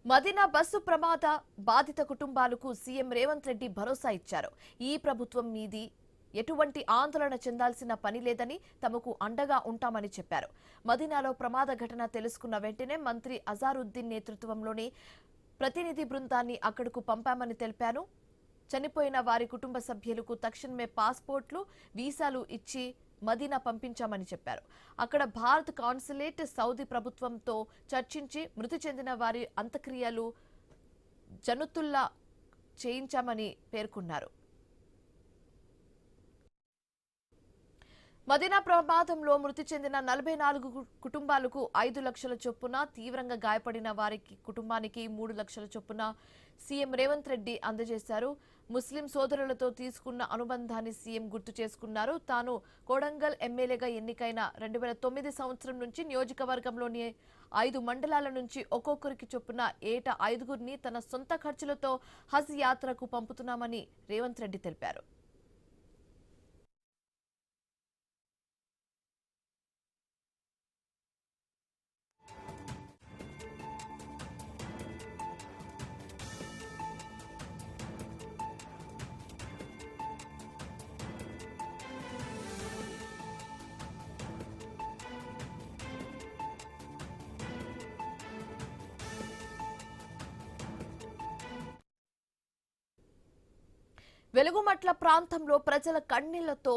Madina bus ప్రమాద బాధిత కుటుంబాలకు సీఎం రేవంత్ రెడ్డి భరోసా ఇచ్చారు. ఈ ప్రభుత్వం మీది ఎటువంటి ఆందోళన చెందాల్సిన పని లేదని, తమకు అండగా ఉంటామని చెప్పారు. మదీనాలో ప్రమాద ఘటన తెలుసుకున్న వెంటనే మంత్రి అజారుద్దీన్ నేతృత్వంలోని ప్రతినిధి బృందాన్ని అక్కడకు పంపామని తెలిపారు. చనిపోయిన వారి కుటుంబ సభ్యులకు తక్షణమే పాస్పోర్ట్లు, వీసాలు ఇచ్చి మదీనా పంపించామని చెప్పారు. అక్కడ భారత్ కాన్సులేట్ సౌదీ ప్రభుత్వంతో చర్చించి మృతి చెందిన వారి అంత్యక్రియలు జనుతుల్లా చేయించామని పేర్కొన్నారు. మదీనా ప్రమాదంలో మృతి చెందిన 44 కుటుంబాలకు 5 లక్షల చొప్పున, తీవ్రంగా గాయపడిన వారికి కుటుంబానికి 3 లక్షల చొప్పున సీఎం రేవంత్ రెడ్డి అందజేశారు. ముస్లిం సోదరులతో తీసుకున్న అనుబంధాన్ని సీఎం గుర్తు చేసుకున్నారు. తాను కొడంగల్ ఎమ్మెల్యేగా ఎన్నికైన 2009 సంవత్సరం నుంచి నియోజకవర్గంలోని 5 మండలాల నుంచి ఒక్కొక్కరికి చొప్పున ఏటా 5గురిని తన సొంత ఖర్చులతో హజ్ యాత్రకు పంపుతున్నామని రేవంత్ రెడ్డి తెలిపారు. వెలుగుమట్ల ప్రాంతంలో ప్రజల కన్నీళ్లతో